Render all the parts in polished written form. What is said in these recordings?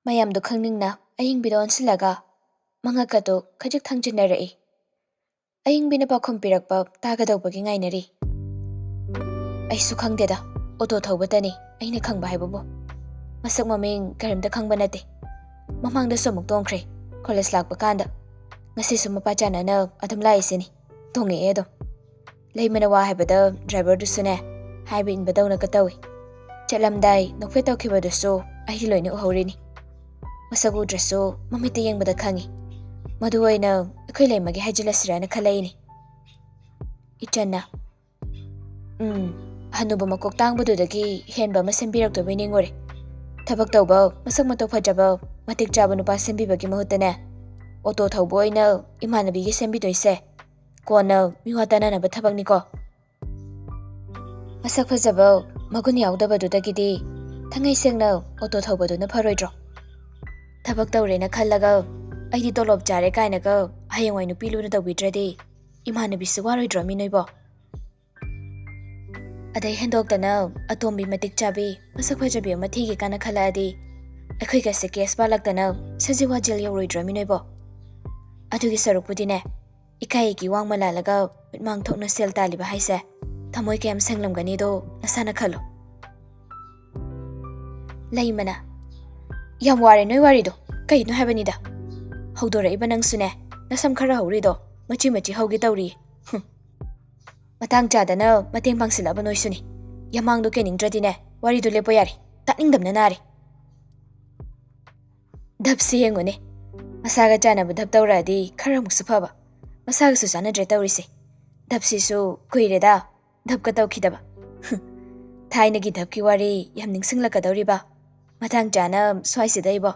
ꯃꯌꯥꯝꯗꯨ ꯈꯪꯅꯤꯡꯅ ꯑꯏꯪꯕꯤꯗ ꯑꯣꯟꯁꯤꯜꯂꯒ ꯃꯉꯛꯀꯗꯨ ꯈꯖꯤꯛ ꯊꯥꯡꯖꯤꯟꯅꯔꯛꯏ꯫ ꯑꯏꯪꯕꯤꯅ ꯄꯥꯎꯈꯨꯝ ꯄꯤꯔꯛꯄ ꯇꯥꯒꯗꯧꯕꯒꯤ ꯉꯥꯏꯅꯔꯤ꯫ ꯑꯩꯁꯨ ꯈꯪꯗꯦꯗ, ꯑꯣꯇꯣ ꯊꯧꯕꯇꯅꯤ ꯑꯩꯅ ꯈꯪꯕ ꯍꯥꯏꯕꯕꯨ꯫ ꯃꯁꯛ ꯃꯃꯤꯡ ꯀꯔꯤꯝꯇ ꯈꯪꯕ ꯅꯠꯇꯦ꯫ ꯃꯃꯥꯡꯗꯁꯨ ꯑꯃꯨꯛ ꯇꯣꯡꯈ꯭ꯔꯦ, ꯀꯣꯂꯦꯖ ꯂꯥꯛꯄ ꯀꯥꯟꯗ꯫ ꯉꯁꯤꯁꯨ ꯃꯄꯥ ꯆꯥꯟꯅꯅ ꯑꯗꯨꯝ ꯂꯥꯛꯏꯁꯤꯅꯤ, ꯇꯣꯡꯉꯛꯑꯦ ꯑꯗꯨꯝ꯫ ꯂꯩꯃꯅ ꯋꯥ ꯍꯥꯏꯕꯗ ꯗ꯭ꯔꯥꯏꯚꯔꯗꯨꯁꯨꯅꯦ ꯍꯥꯏꯕ ꯏꯟꯕꯗꯧꯅꯒ ꯇꯧꯏ꯫ ꯆꯠꯂꯝꯗꯥꯏ ꯅꯣꯛꯐꯦꯠ ꯇꯧꯈꯤꯕꯗꯨꯁꯨ ꯑꯩꯗꯤ ꯂꯣꯏꯅ ꯎꯍꯧꯔꯤꯅꯤ꯫ ꯃꯁꯛ ꯎꯗ꯭ꯔꯁꯨ ꯃꯃꯤꯠꯇ ꯌꯦꯡꯕꯗ ꯈꯪꯉꯤ꯫ ꯃꯗꯨ ꯑꯣꯏꯅ ꯑꯩꯈꯣꯏ ꯂꯩꯃꯒꯤ ꯍꯥꯏꯖꯤꯜꯂꯁꯤꯔꯅ ꯈꯜꯂꯛꯏꯅꯤ꯫ ꯏꯆꯟꯅ ꯍꯅꯨꯕ ꯃꯀꯣꯛ ꯇꯥꯡꯕꯗꯨꯗꯒꯤ ꯍꯦꯟꯕ ꯑꯃ ꯁꯦꯝꯕꯤꯔꯛꯇꯣꯏꯕꯣꯏ ꯅꯤꯡꯉꯨꯔꯦ꯫ ꯊꯕꯛ ꯇꯧꯕ, ꯃꯁꯛ ꯃꯇꯧ ꯐꯖꯕ, ꯃꯇꯤꯛ ꯆꯥꯕ ꯅꯨꯄꯥ ꯁꯦꯝꯕꯤꯕꯒꯤ ꯃꯍꯨꯠꯇꯅꯦ, ꯑꯣꯇꯣ ꯊꯧꯕ ꯑꯣꯏꯅ ꯏꯃꯥꯟꯅꯕꯤꯒꯤ ꯁꯦꯝꯕꯤꯗꯣꯏꯁꯦ ꯀꯣꯟꯅ ꯃꯤꯋꯥ ꯇꯥꯅꯅꯕ ꯊꯕꯛꯅꯤꯀꯣ꯫ ꯃꯁꯛ ꯐꯖꯕ, ꯃꯒꯨꯟ ꯌꯥꯎꯗꯕꯗꯨꯗꯒꯤꯗꯤ ꯊꯥꯡꯉꯩ ꯁꯦꯡꯅ ꯑꯣꯇꯣ ꯊꯧꯕꯗꯨꯅ ꯐꯔꯣꯏꯗ꯭ꯔꯣ? ꯊꯕꯛ ꯇꯧꯔꯦꯅ ꯈꯜꯂꯒ ꯑꯩꯗꯤ ꯇꯣꯂꯣꯞ ꯆꯥꯔꯦ ꯀꯥꯏꯅꯒ ꯍꯌꯦꯡꯋꯥꯏ ꯅꯨꯄꯤ ꯂꯨꯅ ꯇꯧꯕꯤꯗ꯭ꯔꯗꯤ ꯏꯃꯥꯟꯅꯕꯤꯁꯨ ꯋꯥꯔꯣꯏꯗ꯭ꯔꯣ ꯃꯤ ꯅꯣꯏꯕꯣ? ꯑꯗꯩ ꯍꯦꯟꯗꯣꯛꯇꯅ ꯑꯇꯣꯝꯕꯤ ꯃꯇꯤꯛ ꯆꯥꯕꯤ, ꯃꯁꯛ ꯐꯖꯕꯤ ꯑꯃ ꯊꯤꯒꯦ ꯀꯥꯟꯅ ꯈꯜꯂꯛꯑꯗꯤ ꯑꯩꯈꯣꯏꯒꯁꯦ ꯀꯦꯁ ꯄꯥꯜꯂꯛꯇꯅ ꯁꯖꯤꯋꯥ ꯖꯦꯜ ꯌꯧꯔꯣꯏꯗ꯭ꯔꯣ ꯃꯤ ꯅꯣꯏꯕꯣ? ꯑꯗꯨꯒꯤ ꯁꯔꯨꯛꯄꯨꯗꯤꯅꯦ, ꯏꯀꯥꯏ ꯏꯀꯤ ꯋꯥꯡꯃ ꯂꯥꯜꯂꯒ ꯃꯤꯠꯃꯥꯡ ꯊꯣꯛꯅ ꯁꯦꯜ ꯇꯥꯜꯂꯤꯕ ꯍꯥꯏꯁꯦ ꯊꯃꯣꯏ ꯀꯌꯥꯝ ꯁꯦꯡꯂꯝꯒꯅꯤꯗꯣ ꯅꯁꯥꯅ ꯈꯜꯂꯣ꯫ ꯂꯩꯃꯅ ꯌꯥꯝ ꯋꯥꯔꯦ ꯅꯣꯏ ꯋꯥꯔꯤꯗꯣ, ꯀꯩꯅꯣ ꯍꯥꯏꯕꯅꯤꯗ꯫ ꯍꯧꯗꯣꯔꯛꯏꯕ ꯅꯪꯁꯨꯅꯦ, ꯅꯁꯝ ꯈꯔ ꯍꯧꯔꯤꯗꯣ ꯃꯆꯤ ꯃꯆꯤ ꯍꯧꯒꯦ ꯇꯧꯔꯤꯌꯦ꯫ ꯃꯇꯥꯡ ꯆꯥꯗꯅ ꯃꯇꯦꯡ ꯄꯥꯡꯁꯤꯜꯂꯛꯑꯕ ꯅꯣꯏꯁꯨꯅꯤ꯫ ꯌꯥꯃꯥꯡꯗꯣ ꯀꯦꯅꯤꯡꯗ꯭ꯔꯗꯤꯅꯦ, ꯋꯥꯔꯤꯗꯣ ꯂꯦꯞꯄꯣ ꯌꯥꯔꯦ, ꯇꯥꯅꯤꯡꯗꯕꯅ ꯅꯥꯔꯦ꯫ ꯙꯞꯁꯤ ꯌꯦꯡꯉꯨꯅꯦ, ꯃꯁꯥꯒ ꯆꯥꯅꯕ ꯙꯞ ꯇꯧꯔꯛꯑꯗꯤ ꯈꯔ ꯑꯃꯨꯛꯁꯨ ꯐꯕ, ꯃꯁꯥꯒꯁꯨ ꯆꯥꯅꯗ꯭ꯔꯦ ꯇꯧꯔꯤꯁꯦ꯫ ꯙꯞꯁꯤꯁꯨ ꯀꯨꯏꯔꯦꯗ ꯙꯞꯀ ꯇꯧꯈꯤꯗꯕ꯫ ꯊꯥꯏꯅꯒꯤ ꯙꯞꯀꯤ ꯋꯥꯔꯤ ꯌꯥꯝ ꯅꯤꯡꯁꯤꯡꯂꯛꯀꯗꯧꯔꯤꯕ ꯃꯇꯥꯡ ꯆꯥꯅ ꯁ꯭ꯋꯥꯏꯁꯤꯗ ꯑꯩꯕꯣ꯫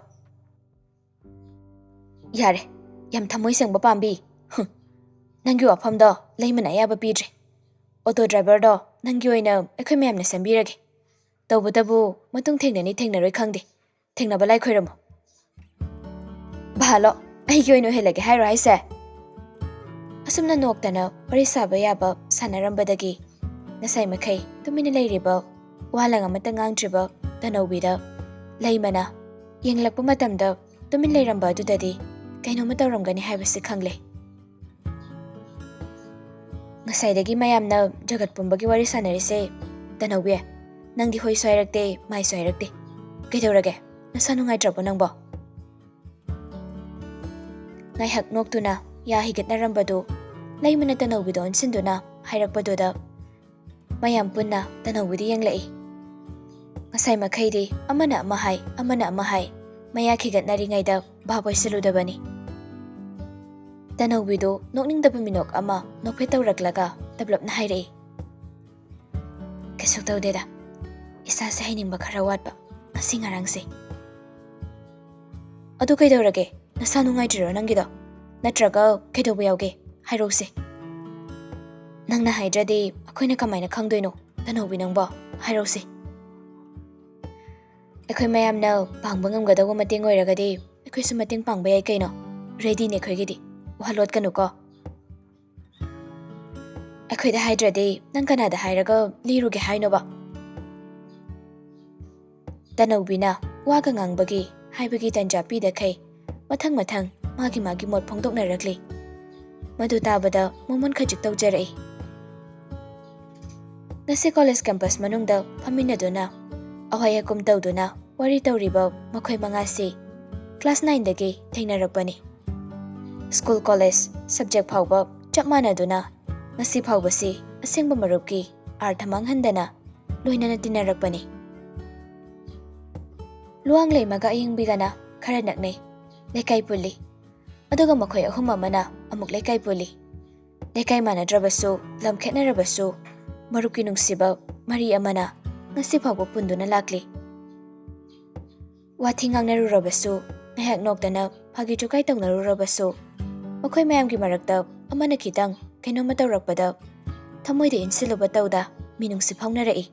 ꯌꯥꯔꯦ, ꯌꯥꯝ ꯊꯃꯣꯏ ꯁꯦꯡꯕ ꯄꯥꯝꯕꯤ꯫ ꯅꯪꯒꯤ ꯋꯥꯐꯝꯗꯣ ꯂꯩꯃꯅ ꯑꯌꯥꯕ ꯄꯤꯗ꯭ꯔꯦ꯫ ꯑꯣꯇꯣ ꯗ꯭ꯔꯥꯏꯚꯔꯗꯣ ꯅꯪꯒꯤ ꯑꯣꯏꯅ ꯑꯩꯈꯣꯏ ꯃꯌꯥꯝꯅ ꯁꯦꯝꯕꯤꯔꯒꯦ꯫ ꯇꯧꯕꯇꯕꯨ ꯃꯇꯨꯡ ꯊꯦꯡꯅꯅꯤ ꯊꯦꯡꯅꯔꯣꯏ ꯈꯪꯗꯦ, ꯊꯦꯡꯅꯕ ꯂꯥꯏ ꯈꯣꯏꯔꯝꯃꯣ꯫ ꯚꯥꯂꯣ, ꯑꯩꯒꯤ ꯑꯣꯏꯅ ꯑꯣꯏꯍꯜꯂꯒꯦ ꯍꯥꯏꯔꯣ ꯍꯥꯏꯁꯦ? ꯑꯁꯨꯝꯅ ꯅꯣꯛꯇꯅ ꯋꯥꯔꯤ ꯁꯥꯕ ꯌꯥꯕ ꯁꯥꯟꯅꯔꯝꯕꯗꯒꯤ ꯉꯁꯥꯏ ꯃꯈꯩ ꯇꯨꯃꯤꯟꯅ ꯂꯩꯔꯤꯕ, ꯋꯥꯍꯪ ꯑꯃꯠꯇ ꯉꯥꯡꯗ꯭ꯔꯤꯕ ꯇꯅꯧꯕꯤꯗ ꯂꯩꯃꯅ ꯌꯦꯡꯂꯛꯄ ꯃꯇꯝꯗ ꯇꯨꯃꯤꯟ ꯂꯩꯔꯝꯕ ꯑꯗꯨꯗꯗꯤ ꯀꯩꯅꯣꯝꯃ ꯇꯧꯔꯝꯒꯅꯤ ꯍꯥꯏꯕꯁꯤ ꯈꯪꯂꯦ꯫ ꯉꯁꯥꯏꯗꯒꯤ ꯃꯌꯥꯝꯅ ꯖꯒꯠ ꯄꯨꯝꯕꯒꯤ ꯋꯥꯔꯤ ꯁꯥꯟꯅꯔꯤꯁꯦ, ꯇꯅꯧꯕꯤ, ꯅꯪꯗꯤ ꯍꯣꯏꯁꯨ ꯍꯥꯏꯔꯛꯇꯦ ꯃꯥꯏꯁꯨ ꯍꯥꯏꯔꯛꯇꯦ꯫ ꯀꯩꯗꯧꯔꯒꯦ? ꯅꯁꯥ ꯅꯨꯡꯉꯥꯏꯇ꯭ꯔꯕꯣ ꯅꯪꯕꯣ? ꯉꯥꯏꯍꯥꯛ ꯅꯣꯛꯇꯨꯅ ꯌꯥ ꯍꯤꯒꯠꯅꯔꯝꯕꯗꯨ ꯂꯩꯃꯅ ꯇꯅꯧꯕꯤꯗ ꯑꯣꯟꯁꯤꯟꯗꯨꯅ ꯍꯥꯏꯔꯛꯄꯗꯨꯗ ꯃꯌꯥꯝ ꯄꯨꯟꯅ ꯇꯅꯧꯕꯤꯗ ꯌꯦꯡꯂꯛꯏ꯫ ꯉꯁꯥꯏ ꯃꯈꯩꯗꯤ ꯑꯃꯅ ꯑꯃ ꯍꯥꯏ, ꯑꯃꯅ ꯑꯃ ꯍꯥꯏ, ꯃꯌꯥ ꯈꯤꯒꯠꯅꯔꯤꯉꯩꯗ ꯚꯥꯞ ꯑꯣꯏꯁꯤꯜꯂꯨꯗꯕꯅꯤ꯫ ꯇꯅꯧꯕꯤꯗꯨ ꯅꯣꯛꯅꯤꯡꯗꯕ ꯃꯤꯅꯣꯛ ꯑꯃ ꯅꯣꯛꯐꯦꯠ ꯇꯧꯔꯛꯂꯒ ꯇꯞꯂꯞꯅ ꯍꯥꯏꯔꯛꯏ꯫ ꯀꯩꯁꯨ ꯇꯧꯗꯦꯗ, ꯏꯁꯥꯁꯦ ꯍꯩꯅꯤꯡꯕ ꯈꯔ ꯋꯥꯠꯄ ꯉꯁꯤ ꯉꯔꯥꯡꯁꯦ꯫ ꯑꯗꯨ ꯀꯩꯗꯧꯔꯒꯦ? ꯅꯁꯥ ꯅꯨꯡꯉꯥꯏꯇ꯭ꯔꯤꯔꯣ ꯅꯪꯒꯤꯗꯣ? ꯅꯠꯇ꯭ꯔꯒ ꯀꯩꯗꯧꯕ ꯌꯥꯎꯒꯦ? ꯍꯥꯏꯔꯛꯎꯁꯦ꯫ ꯅꯪꯅ ꯍꯥꯏꯗ꯭ꯔꯗꯤ ꯑꯩꯈꯣꯏꯅ ꯀꯃꯥꯏꯅ ꯈꯪꯗꯣꯏꯅꯣ ꯇꯅꯧꯕꯤ ꯅꯪꯕꯣ? ꯍꯥꯏꯔꯛꯎꯁꯦ꯫ ꯑꯩꯈꯣꯏ ꯃꯌꯥꯝꯅ ꯄꯥꯡꯕ ꯉꯝꯒꯗꯧꯕ ꯃꯇꯦꯡ ꯑꯣꯏꯔꯒꯗꯤ ꯑꯩꯈꯣꯏꯁꯨ ꯃꯇꯦꯡ ꯄꯥꯡꯕ ꯌꯥꯏ ꯀꯩꯅꯣ꯫ ꯔꯦꯗꯤꯅꯦ ꯑꯩꯈꯣꯏꯒꯤꯗꯤ, ꯋꯥꯍꯜꯂꯣꯠꯀꯅꯨꯀꯣ꯫ ꯑꯩꯈꯣꯏꯗ ꯍꯥꯏꯗ꯭ꯔꯗꯤ ꯅꯪ ꯀꯅꯥꯗ ꯍꯥꯏꯔꯒ ꯂꯤꯔꯨꯒꯦ ꯍꯥꯏꯅꯣꯕ? ꯇꯅꯧꯕꯤꯅ ꯋꯥꯒ ꯉꯥꯡꯕꯒꯤ ꯍꯥꯏꯕꯒꯤ ꯇꯟꯖꯥ ꯄꯤꯗꯈꯩ ꯃꯊꯪ ꯃꯊꯪ ꯃꯥꯒꯤ ꯃꯣꯠ ꯐꯣꯡꯗꯣꯛꯅꯔꯛꯂꯤ꯫ ꯃꯗꯨ ꯇꯥꯕꯗ ꯃꯃꯣꯟ ꯈꯖꯤꯛ ꯇꯧꯖꯔꯛꯏ꯫ ꯉꯁꯤ ꯀꯣꯂꯦꯖ ꯀꯦꯝꯄꯁ ꯃꯅꯨꯡꯗ ꯐꯝꯃꯤꯟꯅꯗꯨꯅ ꯑꯍꯣꯏ ꯑꯀꯨꯝ ꯇꯧꯗꯨꯅ ꯋꯥꯔꯤ ꯇꯧꯔꯤꯕ ꯃꯈꯣꯏ ꯃꯉꯥꯁꯤ ꯀ꯭ꯂꯥꯁ 9ꯗꯒꯤ ꯊꯦꯡꯅꯔꯛꯄꯅꯤ꯫ ꯁ꯭ꯀꯨꯜ ꯀꯣꯂꯦꯖ ꯁꯕꯖꯦꯛ ꯐꯥꯎꯕ ꯆꯞ ꯃꯥꯟꯅꯗꯨꯅ ꯉꯁꯤ ꯐꯥꯎꯕꯁꯤ ꯑꯁꯦꯡꯕ ꯃꯔꯨꯞꯀꯤ ꯑꯥꯔꯊ ꯃꯥꯡꯍꯟꯗꯅ ꯂꯣꯏꯅꯅ ꯇꯤꯟꯅꯔꯛꯄꯅꯤ꯫ ꯂꯨꯋꯥꯡ ꯂꯩꯃꯒ ꯑꯏꯪꯕꯤꯒꯅ ꯈꯔ ꯅꯛꯅꯩ, ꯂꯩꯀꯥꯏ ꯄꯨꯜꯂꯤ꯫ ꯑꯗꯨꯒ ꯃꯈꯣꯏ ꯑꯍꯨꯝ ꯑꯃꯅ ꯑꯃꯨꯛ ꯂꯩꯀꯥꯏ ꯄꯨꯜꯂꯤ꯫ ꯂꯩꯀꯥꯏ ꯃꯥꯟꯅꯗ꯭ꯔꯕꯁꯨ, ꯂꯝ ꯈꯦꯠꯅꯔꯕꯁꯨ ꯃꯔꯨꯞꯀꯤ ꯅꯨꯡꯁꯤꯕ ꯃꯔꯤ ꯑꯃꯅ ꯉꯁꯤ ꯐꯥꯎꯕ ꯄꯨꯟꯗꯨꯅ ꯂꯥꯛꯂꯤ꯫ ꯋꯥꯊꯤ ꯉꯥꯡꯅꯔꯨꯔꯕꯁꯨ, ꯉꯥꯏꯍꯥꯛ ꯅꯣꯛꯇꯅ ꯐꯥꯒꯤ ꯖꯣꯒꯥꯏ ꯇꯧꯅꯔꯨꯔꯕꯁꯨ ꯃꯈꯣꯏ ꯃꯌꯥꯝꯒꯤ ꯃꯔꯛꯇ ꯑꯃꯅ ꯈꯤꯇꯪ ꯀꯩꯅꯣꯝꯃ ꯇꯧꯔꯛꯄꯗ ꯊꯃꯣꯏꯗ ꯏꯟꯁꯤꯜꯂꯨꯕ ꯇꯧꯗ ꯃꯤꯅꯨꯡꯁꯤ ꯐꯥꯎꯅꯔꯛꯏ꯫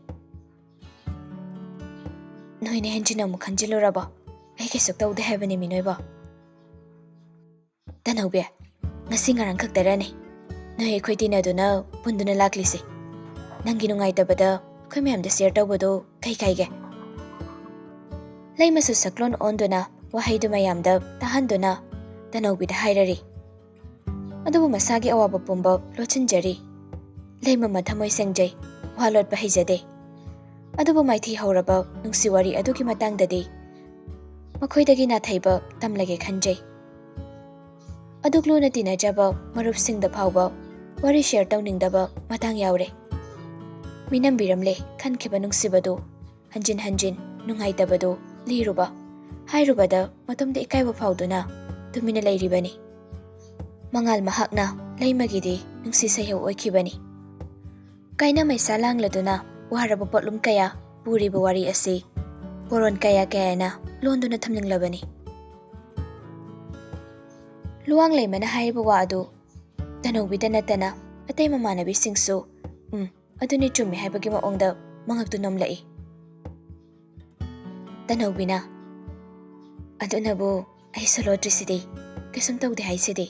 ꯅꯣꯏꯅ ꯍꯦꯟꯖꯤꯟꯅ ꯑꯃꯨꯛ ꯈꯟꯖꯤꯜꯂꯨꯔꯕꯣ? ꯑꯩ ꯀꯩꯁꯨ ꯇꯧꯗꯦ ꯍꯥꯏꯕꯅꯤ ꯃꯤ ꯅꯣꯏꯕꯣ꯫ ꯇꯅꯧꯕꯤ, ꯉꯁꯤ ꯉꯔꯥꯡ ꯈꯛꯇꯔꯅꯤ ꯅꯣꯏ ꯑꯩꯈꯣꯏ ꯇꯤꯟꯅꯗꯨꯅ ꯄꯨꯟꯗꯨꯅ ꯂꯥꯛꯂꯤꯁꯦ꯫ ꯅꯪꯒꯤ ꯅꯨꯡꯉꯥꯏꯇꯕꯗ ꯑꯩꯈꯣꯏ ꯃꯌꯥꯝꯗ ꯁꯤꯌꯔ ꯇꯧꯕꯗꯣ ꯀꯩ ꯀꯥꯏꯒꯦ? ꯂꯩꯃꯁꯨ ꯁꯛꯂꯣꯟ ꯑꯣꯟꯗꯨꯅ ꯋꯥꯍꯩꯗꯨ ꯃꯌꯥꯝꯗ ꯇꯥꯍꯟꯗꯨꯅ ꯇꯅꯧꯕꯤꯗ ꯍꯥꯏꯔꯔꯤ. ꯑꯗꯨꯕꯨ ꯃꯁꯥꯒꯤ ꯑꯋꯥꯕ ꯄꯨꯝꯕ ꯂꯣꯠꯁꯤꯟꯖꯔꯤ. ꯂꯩꯃ ꯊꯃꯣꯏ ꯁꯦꯡꯖꯩ, ꯋꯥ ꯂꯣꯠꯄ ꯍꯩꯖꯗꯦ. ꯑꯗꯨꯕꯨ ꯃꯥꯏꯊꯤ ꯍꯧꯔꯕ ꯅꯨꯡꯁꯤ ꯋꯥꯔꯤ ꯑꯗꯨꯒꯤ ꯃꯇꯥꯡꯗꯗꯤ ꯃꯈꯣꯏꯗꯒꯤ ꯅꯥꯊꯩꯕ ꯇꯝꯂꯒꯦ ꯈꯟꯖꯩ. ꯑꯗꯨꯛ ꯂꯨꯅ ꯇꯤꯟꯅꯖꯕ ꯃꯔꯨꯞꯁꯤꯡꯗ ꯐꯥꯎꯕ ꯋꯥꯔꯤ ꯁꯦꯌꯔ ꯇꯧꯅꯤꯡꯗꯕ ꯃꯇꯥꯡ ꯌꯥꯎꯔꯦ. ꯃꯤꯅꯝꯕꯤꯔꯝꯂꯦ ꯈꯟꯈꯤꯕ ꯅꯨꯡꯁꯤꯕꯗꯨ ꯍꯟꯖꯤꯟ ꯍꯟꯖꯤꯟ ꯅꯨꯡꯉꯥꯏꯇꯕꯗꯨ ꯂꯤꯔꯨꯕ ꯍꯥꯏꯔꯨꯕꯗ ꯃꯇꯨꯡꯗ ꯏꯀꯥꯏꯕ ꯐꯥꯎꯗꯨꯅ ꯇꯨꯃꯤꯟꯅ ꯂꯩꯔꯤꯕꯅꯤ. ꯃꯉꯥꯜ ꯃꯍꯥꯛꯅ ꯂꯩꯃꯒꯤꯗꯤ ꯅꯨꯡꯁꯤ ꯁꯩꯍꯧ ꯑꯣꯏꯈꯤꯕꯅꯤ. ꯀꯥꯏꯅ ꯃꯩꯁꯥ ꯂꯥꯡꯂꯗꯨꯅ ꯋꯥꯔꯕ ꯄꯣꯠꯂꯨꯝ ꯀꯌꯥ ꯄꯨꯔꯤꯕ ꯋꯥꯔꯤ ꯑꯁꯤ ꯄꯣꯔꯣꯟ ꯀꯌꯥꯅ ꯂꯣꯟꯗꯨꯅ ꯊꯝꯅꯤꯡꯂꯕꯅꯤ. ꯂꯨꯋꯥꯡ ꯂꯩꯃꯅ ꯍꯥꯏꯔꯤꯕ ꯋꯥ ꯑꯗꯨ ꯇꯅꯧꯕꯤꯗ ꯅꯠꯇꯅ ꯑꯇꯩ ꯃꯃꯥꯟꯅꯕꯤꯁꯤꯡꯁꯨ ꯑꯗꯨꯅꯤ ꯆꯨꯝꯃꯤ ꯍꯥꯏꯕꯒꯤ ꯃꯑꯣꯡꯗ ꯃꯉꯛꯇꯨ ꯅꯣꯝꯂꯛꯏ. ꯇꯅꯧꯕꯤꯅ ꯑꯗꯨꯅꯕꯨ ꯑꯩꯁꯨ ꯂꯣꯠꯇ꯭ꯔꯤꯁꯤꯗꯤ, ꯀꯩꯁꯨꯝ ꯇꯧꯗꯦ ꯍꯥꯏꯁꯤꯗꯤ.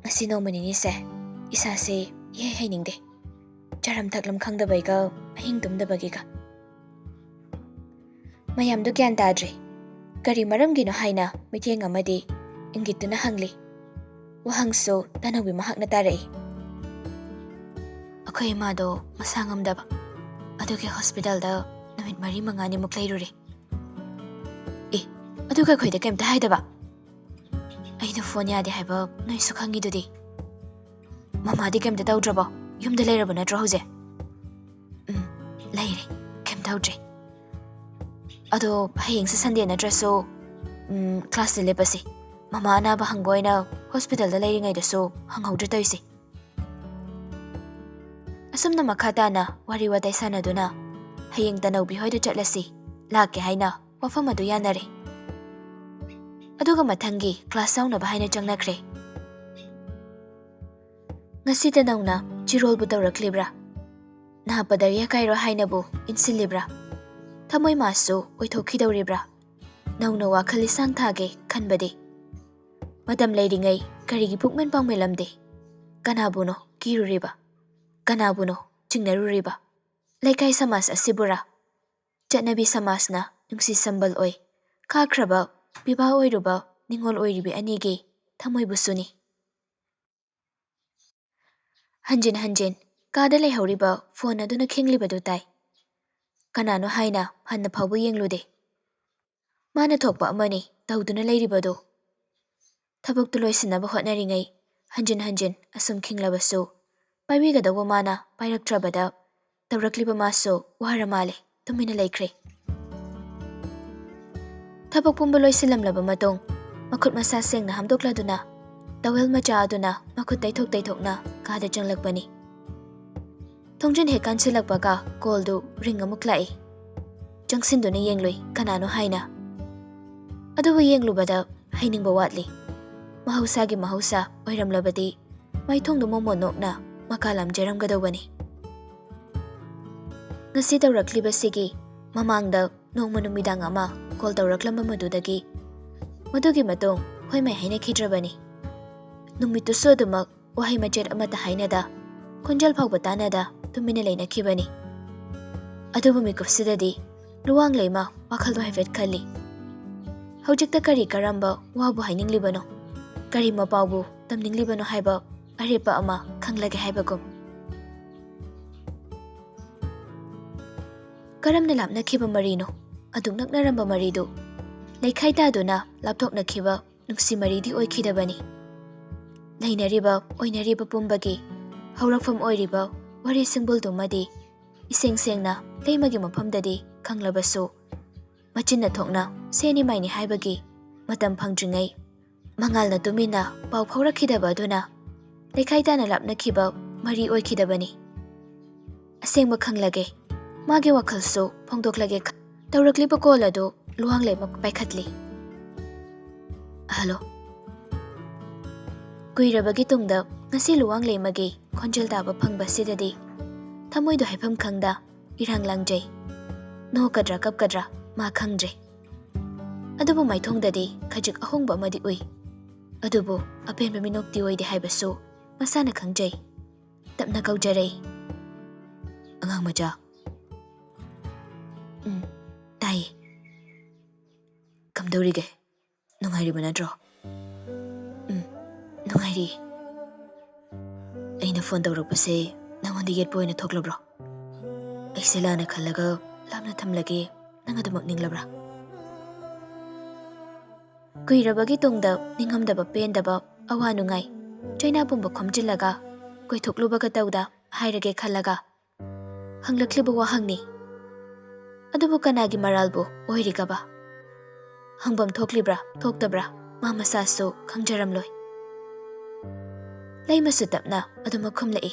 ꯉꯁꯤ ꯅꯣꯡꯃ ꯅꯤꯅꯤꯁꯦ ꯏꯁꯥꯁꯦ ꯏꯍꯩ ꯍꯩꯅꯤꯡꯗꯦ. ꯆꯥꯔꯝ ꯊꯛꯂꯝ ꯈꯪꯗꯕꯩꯒ ꯑꯍꯤꯡ ꯇꯨꯝꯗꯕꯒꯤꯒ. ꯃꯌꯥꯝꯗꯨ ꯒ꯭ꯌꯥꯟ ꯇꯥꯗ꯭ꯔꯤ. ꯀꯔꯤ ꯃꯔꯝꯒꯤꯅꯣ ꯍꯥꯏꯅ ꯃꯤꯠꯌꯦꯡ ꯑꯃꯗꯤ ꯏꯪꯒꯤꯠꯇꯨꯅ ꯍꯪꯂꯤ. ꯋꯥꯍꯪꯁꯨ ꯇꯅꯧꯕꯤ ꯃꯍꯥꯛꯅ ꯇꯥꯔꯛꯏ. ꯑꯩꯈꯣꯏ ꯏꯃꯥꯗꯣ ꯃꯁꯥ ꯉꯝꯗꯕ, ꯑꯗꯨꯒꯤ ꯍꯣꯁꯄꯤꯇꯥꯜꯗ ꯅꯨꯃꯤꯠ 4-5ꯅꯤꯃꯨꯛ ꯂꯩꯔꯨꯔꯦ. ꯑꯗꯨꯒ ꯑꯩꯈꯣꯏꯗ ꯀꯩꯝꯇ ꯍꯥꯏꯗꯕ? ꯑꯩꯅ ꯐꯣꯟ ꯌꯥꯗꯦ ꯍꯥꯏꯕ ꯅꯣꯏꯁꯨ ꯈꯪꯉꯤꯗꯨꯗꯤ. ꯃꯃꯥꯗꯤ ꯀꯩꯝꯇ ꯇꯧꯗ꯭ꯔꯕꯣ? ꯌꯨꯝꯗ ꯂꯩꯔꯕ ꯅꯠꯇ꯭ꯔꯣ ꯍꯧꯖꯤꯛ? ꯂꯩꯔꯦ, ꯀꯩꯝ ꯇꯧꯗ꯭ꯔꯤ. ꯑꯗꯣ ꯍꯌꯦꯡꯁꯦ ꯁꯟꯗꯦ ꯅꯠꯇ꯭ꯔꯁꯨ ꯀ꯭ꯂꯥꯁꯁꯦ ꯂꯦꯞꯄꯁꯤ. ꯃꯃꯥ ꯑꯅꯥꯕ ꯍꯪꯕ ꯑꯣꯏꯅ ꯍꯣꯁꯄꯤꯇꯥꯜꯗ ꯂꯩꯔꯤꯉꯩꯗꯁꯨ ꯍꯪꯍꯧꯗ꯭ꯔꯦ ꯇꯧꯏꯁꯤ. ꯑꯁꯨꯝꯅ ꯃꯈꯥ ꯇꯥꯅ ꯋꯥꯔꯤ ꯋꯥꯇꯥꯏ ꯁꯥꯟꯅꯗꯨꯅ ꯍꯌꯦꯡ ꯇꯅꯧꯕꯤ ꯍꯣꯏꯗ ꯆꯠꯂꯁꯤ, ꯂꯥꯛꯀꯦ ꯍꯥꯏꯅ ꯋꯥꯐꯝ ꯑꯗꯨ ꯌꯥꯅꯔꯦ. ꯑꯗꯨꯒ ꯃꯊꯪꯒꯤ ꯀ꯭ꯂꯥꯁ ꯌꯥꯎꯅꯕ ꯍꯥꯏꯅ ꯆꯪꯅꯈ꯭ꯔꯦ. ꯉꯁꯤꯗ ꯅꯧꯅ ꯆꯤꯔꯣꯜꯕꯨ ꯇꯧꯔꯛꯂꯤꯕ꯭ꯔꯥ? ꯅꯍꯥꯄꯗꯔꯤꯌꯥ ꯀꯥꯏꯔꯣ ꯍꯥꯏꯅꯕꯨ ꯏꯟꯁꯤꯜꯂꯤꯕ꯭ꯔꯥ? ꯊꯃꯣꯏ ꯃꯥꯁꯨ ꯑꯣꯏꯊꯣꯛꯈꯤꯗꯧꯔꯤꯕ꯭ꯔꯥ? ꯅꯧꯅ ꯋꯥꯈꯜ ꯂꯤꯁꯥꯡ ꯊꯥꯒꯦ ꯈꯟꯕꯗꯤ ꯃꯇꯝ ꯂꯩꯔꯤꯉꯩ ꯀꯔꯤꯒꯤ ꯄꯨꯛꯃꯦꯟ ꯄꯥꯡꯃꯦꯜꯂꯝꯗꯦ? ꯀꯅꯥꯕꯨꯅꯣ ꯀꯤꯔꯨꯔꯤꯕ? ꯀꯅꯥꯕꯨꯅꯣ ꯆꯤꯡꯅꯔꯨꯔꯤꯕ? ꯂꯩꯀꯥꯏ ꯁꯃꯥꯖ ꯑꯁꯤꯕꯨꯔꯥ? ꯆꯠꯅꯕꯤ ꯁꯃꯥꯖꯅ ꯅꯨꯡꯁꯤ ꯁꯝꯕꯜ ꯑꯣꯏ ꯈꯥꯈ꯭ꯔꯕ ꯄꯤꯕꯥ ꯑꯣꯏꯔꯨꯕ ꯅꯤꯡꯉꯣꯜ ꯑꯣꯏꯔꯤꯕꯤ ꯑꯅꯤꯒꯤ ꯊꯃꯣꯏꯕꯨꯁꯨꯅꯤ. ꯍꯟꯖꯤꯟ ꯍꯟꯖꯤꯟ ꯀꯥꯗ ꯂꯩꯍꯧꯔꯤꯕ ꯐꯣꯟ ꯑꯗꯨꯅ ꯈꯤꯡꯂꯤꯕꯗꯨ ꯇꯥꯏ. ꯀꯅꯥꯅꯣ ꯍꯥꯏꯅ ꯍꯟꯅ ꯐꯥꯎꯕ ꯌꯦꯡꯂꯨꯗꯦ. ꯃꯥꯅ ꯊꯣꯛꯄ ꯑꯃꯅꯤ ꯇꯧꯗꯨꯅ ꯂꯩꯔꯤꯕꯗꯨ. ꯊꯕꯛꯇꯨ ꯂꯣꯏꯁꯤꯟꯅꯕ ꯍꯣꯠꯅꯔꯤꯉꯩ ꯍꯟꯖꯤꯟ ꯍꯟꯖꯤನ್ ꯑꯁꯨꯝ ꯈꯤꯡꯂꯕꯁꯨ ꯄꯥꯏꯕꯤꯒꯗꯧꯕ ꯃꯥꯅ ꯄꯥꯏꯔꯛꯇ꯭ꯔꯕꯗ ꯇꯧꯔꯛꯂꯤꯕ ꯃꯥꯁꯨ ꯋꯥꯔ ꯃꯥꯜꯂꯦ ꯇꯨꯃꯤꯟꯅ ꯂꯩꯈ꯭ꯔꯦ. ꯊꯕꯛ ꯄꯨꯝꯕ ꯂꯣꯏꯁꯤꯜꯂꯝꯂꯕ ꯃꯇꯨꯡ ꯃꯈꯨꯠ ꯃꯁꯥ ꯁꯦꯡꯅ ꯍꯥꯝꯗꯣꯛꯂꯗꯨꯅ ꯇꯋꯦꯜ ꯃꯆꯥ ꯑꯗꯨꯅ ꯃꯈꯨꯠ ꯇꯩꯊꯣꯛꯅ ꯀꯥꯗ ꯆꯪꯂꯛꯄꯅꯤ. ꯊꯣꯡꯖꯤꯟ ꯍꯦꯛ ꯀꯥꯟꯁꯤꯜꯂꯛꯄꯒ ꯀꯣꯜꯗꯨ ꯔꯤꯡ ꯑꯃꯨꯛ ꯂꯥꯛꯏ. ꯆꯪꯁꯤꯟꯗꯨꯅ ꯌꯦꯡꯂꯨꯏ ꯀꯅꯥꯅꯣ ꯍꯥꯏꯅ. ꯑꯗꯨꯕꯨ ꯌꯦꯡꯂꯨꯕꯗ ꯍꯩꯅꯤꯡꯕ ꯋꯥꯠꯂꯤ. ꯃꯍꯧꯁꯥꯒꯤ ꯃꯍꯧꯁꯥ ꯑꯣꯏꯔꯝꯂꯕꯗꯤ ꯃꯥꯏꯊꯣꯡꯗꯨ ꯃꯣꯃꯣꯟ ꯅꯣꯛꯅ ꯃꯀꯥ ꯂꯥꯝꯖꯔꯝꯒꯗꯧꯕꯅꯤ. ꯉꯁꯤ ꯇꯧꯔꯛꯂꯤꯕꯁꯤꯒꯤ ꯃꯃꯥꯡꯗ ꯅꯣꯡꯃ ꯅꯨꯃꯤꯗꯥꯡ ꯑꯃ ꯀꯣꯜ ꯇꯧꯔꯛꯂꯝꯕ ꯃꯗꯨꯗꯒꯤ ꯃꯗꯨꯒꯤ ꯃꯇꯨꯡ ꯍꯣꯏꯃꯩ ꯍꯥꯏꯅꯈꯤꯗ꯭ꯔꯕꯅꯤ. ꯅꯨꯃꯤꯠꯇꯨꯁꯨ ꯑꯗꯨꯃꯛ ꯋꯥꯍꯩ ꯃꯆꯦꯠ ꯑꯃꯠꯇ ꯍꯥꯏꯅꯗ, ꯈꯣꯟꯖꯦꯜ ꯐꯥꯎꯕ ꯇꯥꯅꯗ ꯇꯨꯃꯤꯟꯅ ꯂꯩꯅꯈꯤꯕꯅꯤ. ꯑꯗꯨꯕꯨ ꯃꯤꯀꯨꯞꯁꯤꯗꯗꯤ ꯂꯨꯋꯥꯡ ꯂꯩꯃ ꯋꯥꯈꯜꯗꯣ ꯍꯥꯏꯐꯦꯠ ꯈꯜꯂꯤ. ꯍꯧꯖꯤꯛꯇ ꯀꯔꯝꯕ ꯋꯥꯕꯨ ꯍꯥꯏꯅꯤꯡꯂꯤꯕꯅꯣ, ꯀꯔꯤ ꯃꯄꯥꯎꯕꯨ ꯇꯝꯅꯤꯡꯂꯤꯕꯅꯣ ꯍꯥꯏꯕ ꯑꯔꯦꯞꯄ ꯑꯃ ꯈꯪꯂꯒꯦ ꯍꯥꯏꯕꯒꯨꯝ. ꯀꯔꯝꯅ ꯂꯥꯞꯅꯈꯤꯕ ꯃꯔꯤꯅꯣ ꯑꯗꯨꯛ ꯅꯛꯅꯔꯝꯕ ꯃꯔꯤꯗꯨ ꯂꯩꯈꯥꯏ ꯇꯥꯗꯨꯅ ꯂꯥꯞꯊꯣꯛꯅꯈꯤꯕ ꯅꯨꯡꯁꯤ ꯃꯔꯤꯗꯤ ꯑꯣꯏꯈꯤꯗꯕꯅꯤ. ꯂꯩꯅꯔꯤꯕ ꯑꯣꯏꯅꯔꯤꯕ ꯄꯨꯝꯕꯒꯤ ꯍꯧꯔꯛꯐꯝ ꯑꯣꯏꯔꯤꯕ ꯋꯥꯔꯤ ꯁꯤꯡꯕꯨꯜꯗꯨꯃꯗꯤ ꯏꯁꯦꯡ ꯁꯦꯡꯅ ꯂꯩꯃꯒꯤ ꯃꯐꯝꯗꯗꯤ ꯈꯪꯂꯕꯁꯨ ꯃꯆꯤꯟꯅ ꯊꯣꯛꯅ ꯁꯦꯅꯤ ꯃꯥꯏꯅꯤ ꯍꯥꯏꯕꯒꯤ ꯃꯇꯝ ꯐꯪꯗ꯭ꯔꯤꯉꯩ ꯃꯉꯥꯜꯅ ꯇꯨꯃꯤꯟꯅ ꯄꯥꯎ ꯐꯥꯎꯔꯛꯈꯤꯗꯕ ꯑꯗꯨꯅ ꯂꯩꯈꯥꯏ ꯇꯥꯅ ꯂꯥꯞꯅꯈꯤꯕ ꯃꯔꯤ ꯑꯣꯏꯈꯤꯗꯕꯅꯤ. ꯑꯁꯦꯡꯕ ꯈꯪꯂꯒꯦ, ꯃꯥꯒꯤ ꯋꯥꯈꯜꯁꯨ ꯐꯣꯡꯗꯣꯛꯂꯒꯦ ꯇꯧꯔꯛꯂꯤꯕ ꯀꯣꯜ ꯑꯗꯨ ꯂꯨꯋꯥꯡ ꯂꯩꯃ ꯄꯥꯏꯈꯠꯂꯤ. ꯍꯜꯂꯣ. ꯀꯨꯏꯔꯕꯒꯤ ꯇꯨꯡꯗ ꯉꯁꯤ ꯂꯨꯋꯥꯡ ꯂꯩꯃꯒꯤ ꯈꯣꯟꯖꯦꯜ ꯇꯥꯕ ꯐꯪꯕꯁꯤꯗꯗꯤ ꯊꯃꯣꯏꯗꯣ ꯍꯥꯏꯐꯝ ꯈꯪꯗ ꯏꯔꯥꯡ ꯂꯥꯡꯖꯩ. ꯅꯣꯛꯀꯗ꯭ꯔꯥ ꯀꯞꯀꯗ꯭ꯔꯥ ꯃꯥ ꯈꯪꯗ꯭ꯔꯦ. ꯑꯗꯨꯕꯨ ꯃꯥꯏꯊꯣꯡꯗꯗꯤ ꯈꯖꯤꯛ ꯑꯍꯣꯡꯕ ꯑꯃꯗꯤ ꯎꯏ. ꯑꯗꯨꯕꯨ ꯑꯄꯦꯟꯕ ꯃꯤꯅꯣꯛꯇꯤ ꯑꯣꯏꯗꯦ ꯍꯥꯏꯕꯁꯨ ꯃꯁꯥꯅ ꯈꯪꯖꯩ. ꯇꯞꯅ ꯀꯧꯖꯔꯛꯏ. ꯑꯉꯥꯡ ꯃꯆꯥ. ꯇꯥꯏꯌꯦ. ꯀꯝꯗꯧꯔꯤꯒꯦ? Nungairiba natro? Nungairi. Aina phone tawrakpase nangonda yetpa oina thoklabro? Aise lana khallaga lamna thamlage nang adumak ninglabra? Kuirabagi tungda ningamdaba pendaba awa nungai China pumba khomjillaga koithoklubaga tawda hairage khallaga hanglakliba wahangni adubu kanagi maralbu oirigaba hangbam thoklibra thoktabra ma masasu khangjaramloi Laimasu tapna aduma khumlai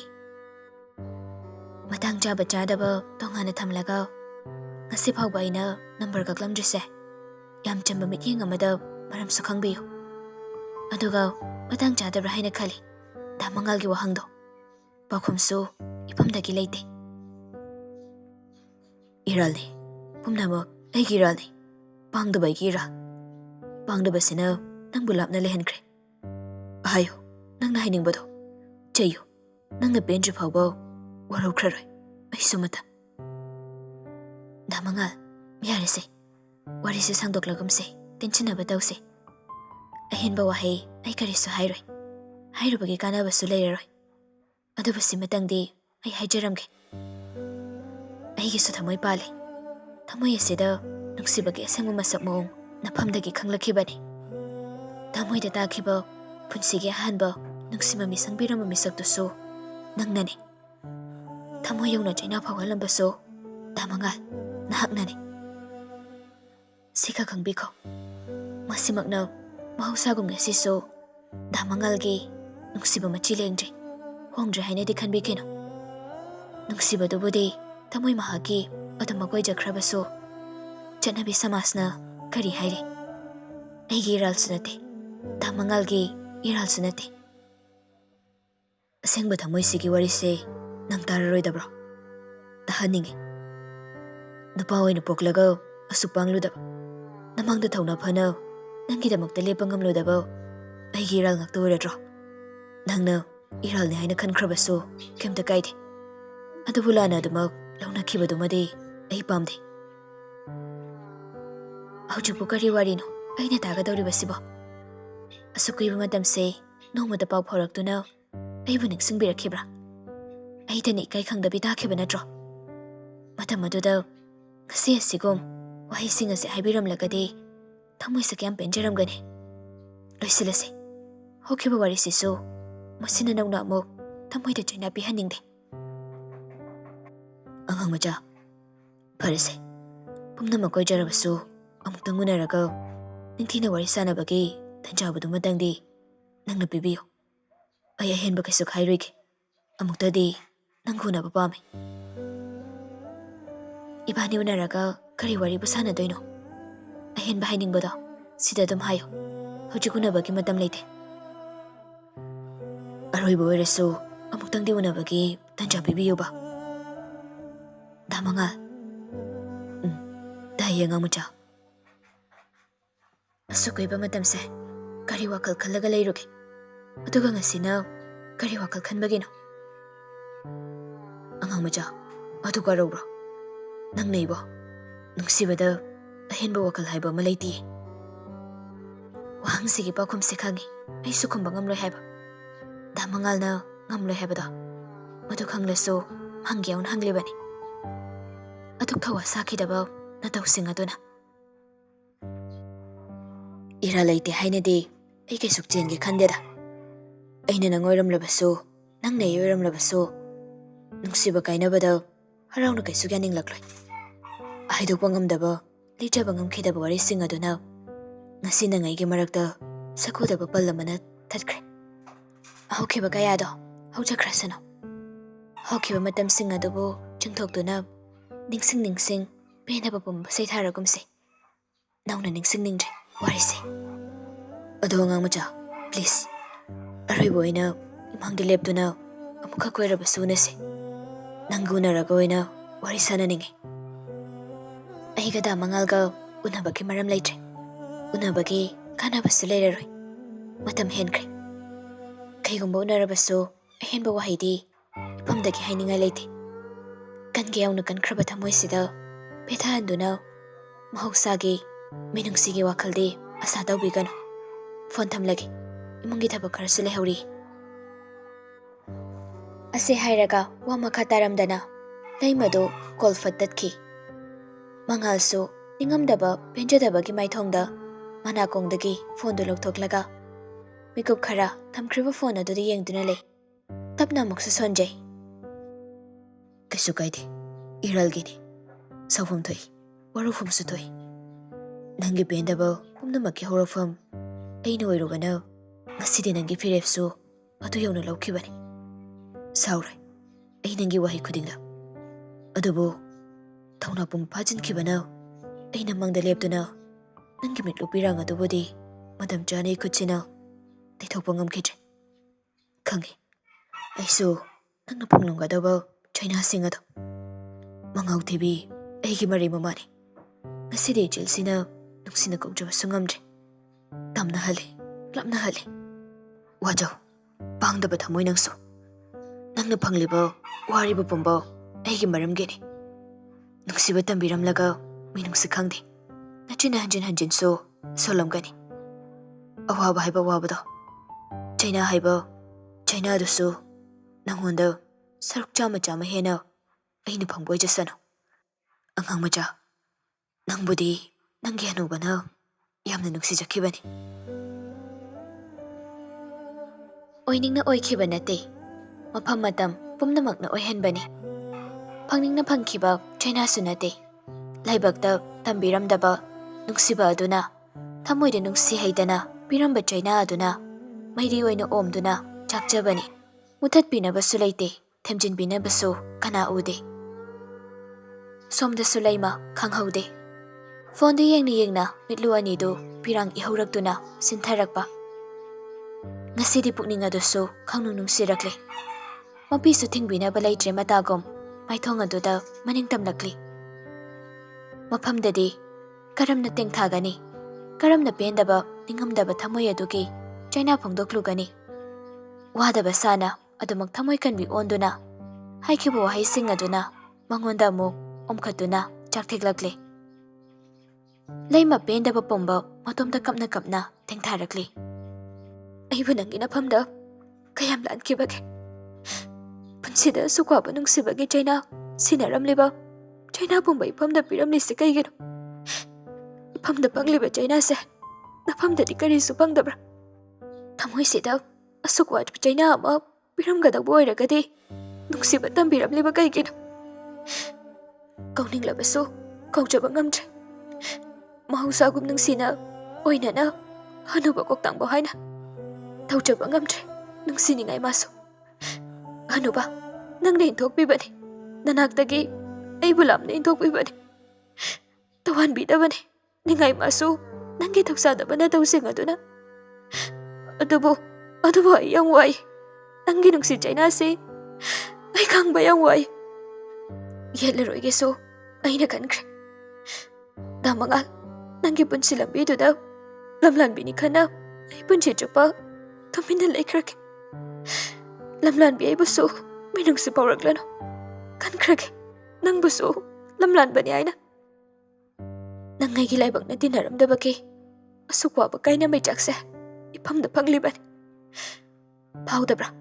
matang chaba chadaba tongana thamlaga ngasi phawba aina number gaklamjise yam chamba mityeng amada maram su khangbiyu aduga matang chadabra haina khali damangalgi wahangdo pakhumsu ipamdagi leite iralni pumnamak aigi iralni pangdaba aigi ira pangdaba sina nangbu lapna lehenkre ahayo nangna hainingbado chayo nangna penju phawba waraukraroi aisu mata damangal yarese warise sangdoklagamse tensionaba tawse ahenba wahai ai karisu hairoi hairubagi kanabasu leiraroi adubasi matangdi ai haijaramge aigisu thamoi pale thamoi asida nuksibagi asengma masak maong nafamdagi khanglakibani thamoida takhiba punsigi ahanba nuksima misangbiram misaktusu nangnani thamoi yongna China phawhalambasu damangal nahaknani sika khangbikho masimakna mahusagum ngasisu damangalgi nuksiba machi lengdri hongdri hainadi khanbikeno nuksiba dubudi thamoi mahaki adumagoi jakhrabasu chanabi samasna kari hairi aigi iral sunate damangalgi iral sunate asengba thamoi sigi warise nang tararoidabro tahaningi nupa oina poklaga asupangluda namangda thawna phana nangidamakta lepangamludaba aigi iral ngakta oiradro nangna iral ni haina khankhrabasu kemta kaide adubulana adumak launakibadumadi ai pamde haujupu kari warino aina tagadawribasibo asukuiba matamse nomada paw phawraktuna aibu ningsingbirakibra aidani kai khangdabi takhiba natro matam aduda ngasi asigum wahising ase haibiramlagadi thamoisa kyam penjaramgani loisilase hokiba warisisu masina nauna amuk thamoida China pihaningde angang maja parase pumnama koijarabasu amuktang unaraga ningthina warisanabagi tanjabadu matangdi nangna pibiyo ai ahenba kaisuk hairuige amuktadi nanghunaba pame ibani unaraga kari wari busana doino ahenba hainingbado sida dum hayo hojik unabagi matam leite aroiba oirasu amuktangdi unabagi tanja pibiyoba damangal dayenga mucha asukuiba matamse kari wakhal khallaga leiruge aduga ngasina kari wakhal khanbagino angang maja aduga robro nangneibo nungsibada ahenba wakhal haiba malaiti wahangsigi pakhumse khangi aisu khumba ngamloi haiba damangalna ngamloi haibada madu khanglasu mangyaun hanglibani aduk thawa sakidaba natawsing aduna ira leite hainadi ai kaisuk chenge khandeda aina nangoiramlabasu nangnei oiramlabasu nungsiba kainabada harauna kaisuk yaninglakhloi aidokpa ngamdaba lijaba ngamkhidaba warising aduna ngasi nangaigi marakta sakudaba pallamana thatkhre ahokhiba kayado haujakrasano hokhiba matamsing adubu chingthokduna ningsing penaba pumba seitharagumse nauna ningsingningjre warise ado angang macha please aroiba oina imangda leptuna amukha koiraba sunase nangunaraga oina warisananingge aiga damangalga unabagi maram leitre unabagi kanabasu leiraroi matam henkre kaigumba unarabasu ahenba wahidi ipamdagi hainingai leite kange yauna kankraba thamoisida pethahanduna mahausagi minungsigi wakhaldi Asa tawbigano. Phone thamlagi. Imungi thabak kharsu lehori. Ase hairaga wa makha taramdana. Laimado call fatatki. Mangalso ningamdaba penjadabagi maithongda manakongdagi phone do lokthoklaga. Mikup khara thamkhriba phone adudi yengduna le. Tapna muksa sonjay. Kesu kaide. Iralgini. Sawhum thoi. Warufum su thoi. Nangi pendaba pumnamaki horofam. Aina oirubana. Ngasidi nangi firepsu adu yawna lawkhibani. Saurai. Ai nangi wahi khudingla. Adubo thawna pum phajinkibana. Aina mangda leptuna. Nangi mitlu pirang adubodi madam chane khuchina. Taithokpa ngamkhidre. Khangi. Aisu nangna phunglonggadaba China singado. Mangau TV aigi mari mamani. Ngasidi jilsina nungsina kongjaba sungamdre. Tamna hali, lapna hali. Wajau, pangdaba thamoy nangso. Nangna phangliba wariba pumba aigi maramgeni. Nungsiba tambiramlaga minungsi khangdi. Nachina hanjin so solamgani. Awaba haiba wabado. China haiba, China dusu nangonda saruk chama hena aina phangboy jasano. Angang maja, nangbudi nangi hanubana yamna nungsijakibani. Oiningna oikiba nate. Mafam matam pumnamakna oihanbani. Phangningna phangkiba China su nate. Laibakta tambiramdaba nungsiba aduna thamoyda nungsi haidana piramba China aduna mairi oina omduna chakjabani. Muthat pinabasu leite themjin pinabasu kana ude. Somda sulaima khanghaude. Phone de yengna mitlu ani do pirang ihaurakduna sintharakpa. Ngasidi pukning adusu khangnung nungsirakle. Mapisu thingbinaba leitre matagom maithong aduda maningtamlakli. Mafamdadi karamna tengthagani. Karamna pendaba ningamdaba thamoy adugi China phongdoklugani. Wadaba sana adumak thamoy kanbi onduna haikibu wahaising aduna mangonda amuk omkhatuna chaktheklakle. Leima pendaba pomba matomda kapna tengtharakli. Aibu nangi nafamda kayam lankibage. Punsida sukwaba nungsibagi China sinaramliba China pumba ipamda piramlisi kaigino. Ipamda pangliba China se nafamdadi karisu pangdabra. Thamoy sida asukwa China ama piramgadagba oiragadi nungsiba tambiramliba kaigino. Kauninglabasu kaujaba ngamdre. Mahausagum nungsina oinana hanuba koktangba haina. Taujaba ngamdre nungsiningai masu. Hanuba nangna inthokpibani. Nanaktagi aibu lamna inthokpibani. Tawanbidabani. Ningai masu nangi thoksadabana tausing aduna. Adubo ai yang wai. Nangi nungsi China se ai khangba yang wai. Yelaroige so aina kankre. Damangal nangi punsi lambiduda lamlanbini khana ai punsi chupa tumina laikhrake. Lamlanbi aibusu minungsi pawraklano. Kankrake nangbusu lamlanbani aina. Nangai gi laibak na tinaramdabaki asukwaba kaina may chakse ipamda panglibani. Paudabra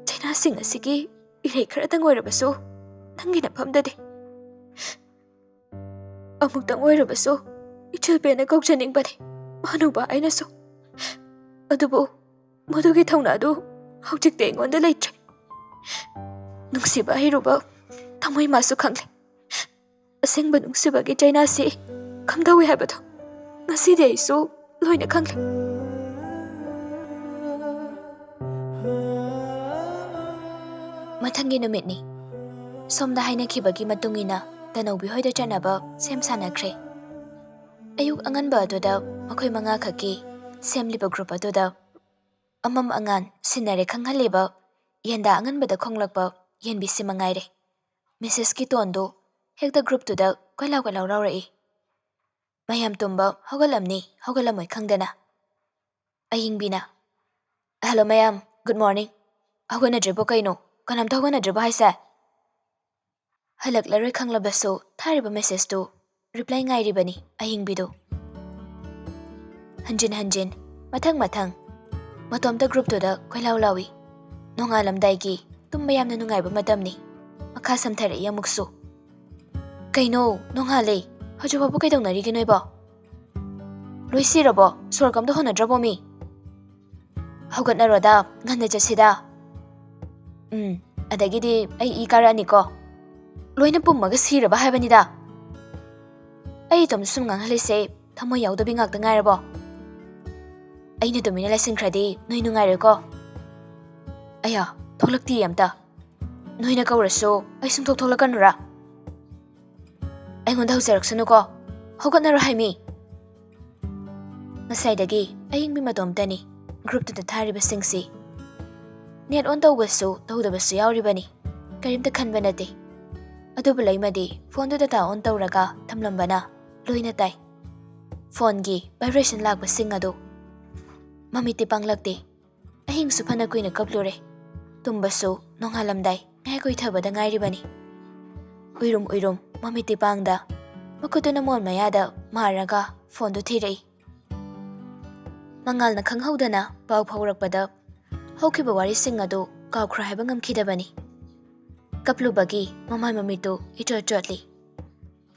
China sing asigi irei kharatang oirabasu nangi nafamdadi. Amuktang oirabasu ichilpena kaukjaningbani manuba ainasu. Adubo madugi thaunadu haujikte aingonda leitre. Nungsiba hiruba thamoy masu khangle. Asengba nungsibagi China si kamdawi haibado ngasidi aisu loina khangle. Mathangi numitni somda hainakibagi matungina tanawbi hoida chanaba sem sanakre. Ayuk anganba aduda makhoi manga khaki semliba group aduda amam angan sinare khanghaliba yenda anganbada khonglakba yenbi simangaire. Mrs. Kitondo hekta group tuda koilaw rawrai. Mayam tumba hogalamoi khangdana. Ayingbina. Hello mayam, good morning. Hogana dribo kaino, kanam hogana dribo haisa. Halak laroi khanglabaso thariba message to reply ngairibani ayingbido. Hanjin hanjin, mathang mathang. Matomta group to the Koilau Lawi. Nongalam Daigi, Tumbayam Nungai Madamni. Makha Samthari Yamuksu. Kaino, Nonghale, Hajubabuke don't Nariginoiba. Luisi Robo, Sorgam the Hona Drobomi. How got Naroda, Nanda Jasida? Adagidi, I Karaniko. Loina Pumagas here by Havanida. I tom Sungang Halise, Tamoya the Bingak the Narabo. I need to mean a lesson credit, no Nungariko. Aya, Tolak Tiamta. No in a cover so, I soon told Tolakanra. I want house Erxanuko. How got Narahimi? Masaidagi, I ing be Madom Denny, group to the Tariba Singsi. Near on the whistle, though the Vasia Ribani, Karim the Kanbanati. A double madi, phone to the town Tauraga, Tamlambana, Luinatai. Phone gi, vibration lag was singado. Mammy tipang lagdi. A hing supana queen a couplure. Tumbaso, nong halamdai, Nagoitaba the Nairibani. Uirum, Mammy tipangda. Makudunamon mayada, Maraga, phone to tiri. Mangal na Kanghodana, Bow Power Pada. Hokibawari singado, Cow cribangam kidabani. Kaplubagi, Mamma Mamito, ito jotly.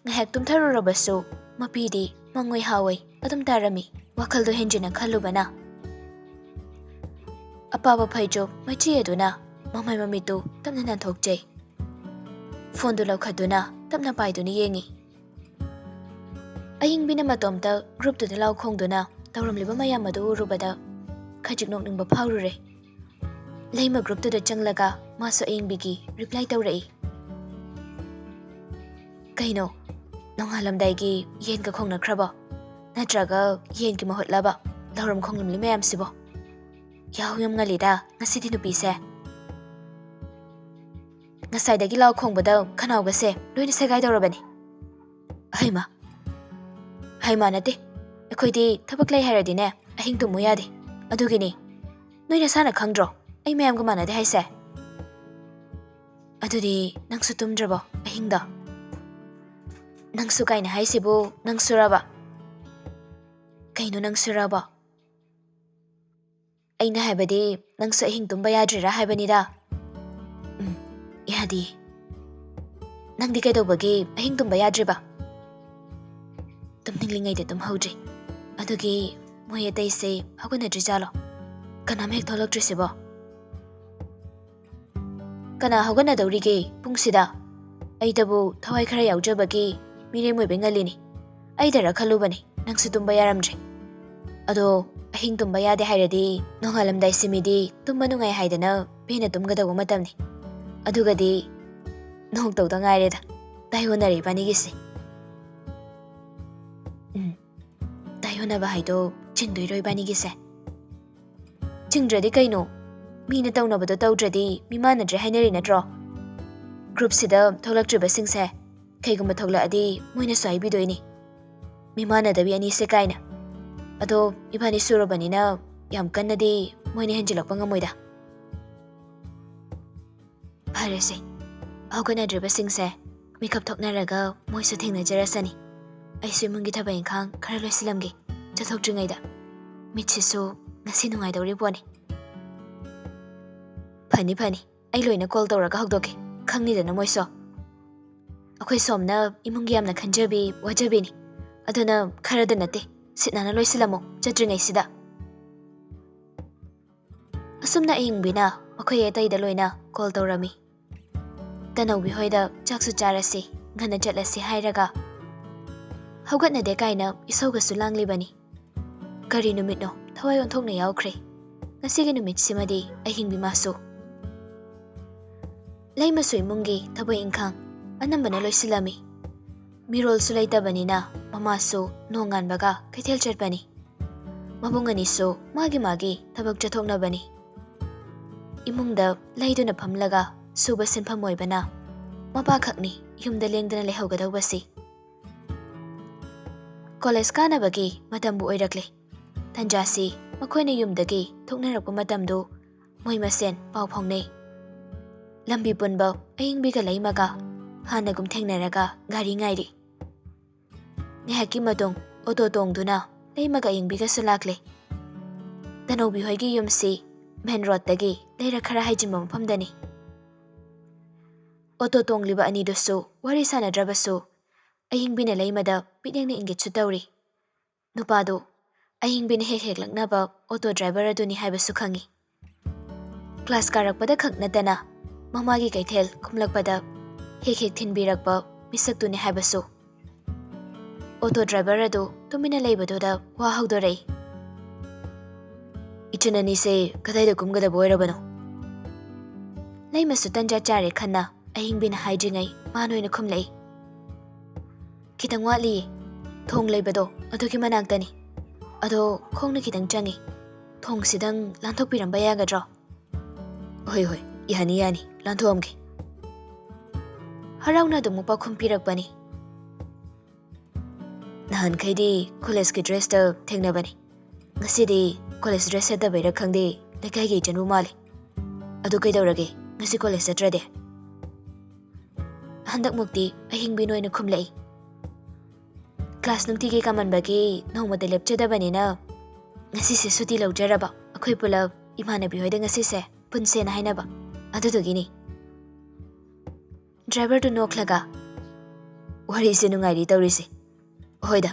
Nahektum Tarobaso, Mapidi, Mangway Hawaii, Adam Tarami, Wakhal do Hinjina Kalubana. Apawa Paijo, my Chiaduna, Mamma Mamito, Tamnan Tokje. Fondulo Kaduna, Tamna Paiduni Yengi. Aying Binamatomta, group to the Lau Kongduna, Tauram Libamayamadu Rubada, Kajik Nong Bapawre. Lama group to the Changlaga, Maso Aing Bigi, reply to Ray. Kaino, Nongalam Daigi, Yenka Kongna Kraba, Natraga, Yenki Mahut Laba, Lauram Kongnam Limayam Sibo. Yahuyam Ngalida, Nasiti no Pise. Nasaidagi Lau Kongbada, Kanawase, Luina Sagai Dorabani. Haima Nati, a quidi, Tabaklay Haradine, a hink to Muyadi, a dugini. Noina Sana Kangdro. I may am Gomana de Hise. Adudi, Nangsutum Drabo, a hinda. Nangsukain Haisibu, Nangsuraba. Kaino Nangsuraba. Aina Habadi, Nangsa Hingtum Bayadra Habanida. Yadi Nangdikado Bagi, a Hingtum Bayadriba. Tumtingling I did Hoji. Adugi, Moya they say, Haguna Drizalo. Can I make Toloctrisibo? Kana Hogana Dorigi, Pungsida. Aitabu, Tawai Karayau Jabagi, Miriam Webingalini. Aida Kalubani, Nangsutum Bayaramji. Ado, a Hingtum Bayade Hiradi, Nongalam Daisimidi, Tumanungai Haidana, Pinatum Gadawamatani. Adugadi, no Todangared, Dayonari Panigisi. Dayona Bahaido, Chindui Panigise. Chingdradi Kaino. Mina tau nabado tau dradi, mi manager Henry na draw. Group sida tholak driba singse, kaigumba thogla adi, moina sai bidoini. Mi mana dabi ani se kaina. Ado, ibani surabani na, yam kanna di, moina henjilak pangamoida. Parase, Hogana driba singse, mi kap thok naraga, moiso ting na jarasani. Ay suimungi tabayin kang, karaloy silamgi, chathok dringaida. Michiso, nasinungai daw ribuani. Pani, I loin a call Dora Hogdoki, Kangi than a moiso. A quasom na, Imungiam na Kanjabi, Wajabini. Adona, Karadanati, sit nana loisilamo, judging a sida. Asumna ing bina, Okoyeta the loina, called Dorami. Tano behoida, Jacksu Jarasi, Gana jetlasi Hairaga. How got na decaina, is Hogasu Langlibani. Karinu mitno, Tawai on Tony Alcre. Nasiginu simadi, I hing bimaso. Laima soy mungi, taboy inkang, anambana loy silami. Mirol sulay tabanina, mamaso, nongan baga, kaitel bani. Mabungani so, magi, tabag jatok na bani. Imungda, laydo na pamlaga, subasin pamoy bana. Mapakak ni, yumdaling na lehoga daw basi. Koles ka na bagi, madambu oy rakli. Tanjasi, makoy na yumdagi, tuknarap ko madamdo, moy masen, pawpong ni. Lambi punba, aying bigalay maga, hanagum tengnaraga, gari ngairi. Nihaki madong, ototong duna, ꯂꯩꯃꯒ ꯑꯌꯤꯡꯕꯤꯒꯁꯨ ꯂꯥꯛꯂꯦ꯫ ꯗꯅꯧꯕꯤ ꯍꯣꯏꯒꯤ ꯌꯨꯝꯁꯤ ꯃꯦꯟ ꯔꯣꯗꯇꯒꯤ ꯂꯩꯔꯛ ꯈꯔ ꯍꯥꯏꯖꯤꯟꯕ ꯃꯐꯝꯗꯅꯤ꯫ Auto ꯇꯣꯡꯂꯤꯕ ꯑꯅꯤꯗꯨꯁꯨ ꯋꯥꯔꯤ ꯁꯥꯟꯅꯗ꯭ꯔꯕꯁꯨ ꯑꯌꯤꯡꯕꯤꯅ ꯂꯩꯃꯗ ꯄꯤꯛꯅꯤꯡꯅ ꯏꯪꯒꯤꯠꯁꯨ ꯇꯧꯔꯤ꯫ ꯅꯨꯄꯥꯗꯣ ꯑꯌꯤꯡꯕꯤꯅ ꯍꯦꯛ ꯂꯛꯅꯕ ꯑꯣꯇꯣ ꯗ꯭ꯔꯥꯏꯚꯔ ꯑꯗꯨꯅꯤ ꯍꯥꯏꯕꯁꯨ ꯈꯪꯉꯤ꯫ ꯀ꯭ꯂꯥꯁ ꯀꯥꯔꯛꯄꯗ ꯈꯛ ꯅꯠꯇꯅ ꯃꯃꯥꯒꯤ ꯀꯩꯊꯦꯜ ꯈꯨꯝꯂꯛꯄꯗ ꯍꯦꯛ ꯊꯤꯟꯕꯤꯔꯛꯄ ꯃꯤꯁꯛꯇꯨꯅꯤ ꯍꯥꯏꯕꯁꯨ꯫ ꯑꯣꯇꯣ ꯗ꯭ꯔꯥꯏꯚꯔ ꯑꯗꯨ ꯇꯨꯃꯤꯟꯅ ꯂꯩꯕꯗꯨꯗ ꯋꯥ ꯍꯧꯗꯣꯔꯛꯏ꯫ "ꯏꯆꯟ ꯑꯅꯤꯁꯦ ꯀꯗꯥꯏꯗ ꯀꯨꯝꯒꯗꯕ ꯑꯣꯏꯔꯕꯅꯣ?" ꯂꯩꯃꯁꯨ ꯇꯟꯖꯥ ꯆꯥꯔꯦ ꯈꯟꯅ ꯑꯌꯤꯡꯕꯤꯅ ꯍꯥꯏꯗ꯭ꯔꯤꯉꯩ ꯃꯥꯅ ꯑꯣꯏꯅ ꯈꯨꯝꯂꯛꯏ꯫ "ꯈꯤꯇꯪ ꯋꯥꯠꯂꯤꯌꯦ, ꯊꯣꯡ ꯂꯩꯕꯗꯣ ꯑꯗꯨꯒꯤ ꯃꯅꯥꯛꯇꯅꯤ꯫ ꯑꯗꯣ ꯈꯣꯡꯅ ꯈꯤꯇꯪ ꯆꯪꯉꯤ꯫ ꯊꯣꯡꯁꯤꯗꯪ ꯂꯥꯟꯊꯣꯛꯄꯤꯔꯝꯕ ꯌꯥꯒꯗ꯭ꯔꯣ?" "ꯍꯣꯏ ꯍꯣꯏ, ꯌꯥꯅꯤ, ꯂꯥꯟꯊꯣꯛꯑꯝꯒꯦ." ꯍꯔꯥꯎꯅ ꯑꯗꯨꯃꯨꯛ ꯄꯥꯎꯈꯨꯝ ꯄꯤꯔꯛꯄꯅꯤ꯫ "ꯅꯍꯥꯟꯈꯩꯗꯤ ꯀꯣꯂꯦꯖꯀꯤ ꯗ꯭ꯔꯦꯁꯇ ꯊꯦꯡꯅꯕꯅꯤ. ꯉꯁꯤꯗꯤ ꯀꯣꯂꯦꯖ ꯗ꯭ꯔꯦꯁ ꯁꯦꯠꯇꯕꯩꯔ ꯈꯪꯗꯦ ꯂꯩꯀꯥꯏꯒꯤ ꯏꯆꯟꯕꯨ ꯃꯥꯜꯂꯤ. ꯑꯗꯨ ꯀꯩꯗꯧꯔꯒꯦ, ꯉꯁꯤ ꯀꯣꯂꯦꯖ ꯆꯠꯇ꯭ꯔꯗꯤ?" ꯍꯟꯗꯛꯃꯨꯛꯇꯤ ꯑꯍꯤꯡꯕꯤꯅ ꯑꯣꯏꯅ ꯈꯨꯝꯂꯛꯏ꯫ "ꯀ꯭ꯂꯥꯁ ꯅꯨꯡꯇꯤꯒꯤ ꯀꯥꯃꯟꯕꯒꯤ ꯅꯣꯡꯃꯇ ꯂꯦꯞꯆꯗꯕꯅꯤꯅ ꯉꯁꯤꯁꯦ ꯁꯨꯇꯤ ꯂꯧꯖꯔꯕ ꯑꯩꯈꯣꯏ ꯄꯨꯂꯞ ꯏꯃꯥꯟꯅꯕꯤ ꯍꯣꯏꯗ ꯉꯁꯤꯁꯦ ꯄꯨꯟꯁꯦꯅ ꯍꯥꯏꯅꯕ, ꯑꯗꯨꯗꯨꯒꯤꯅꯤ." ꯗ꯭ꯔꯥꯏꯚꯔꯗꯨ ꯅꯣꯛꯂꯒ, "ꯋꯥꯔꯤꯁꯦ ꯅꯨꯡꯉꯥꯏꯔꯤ ꯇꯧꯔꯤꯁꯦ. ꯍꯣꯏꯗ,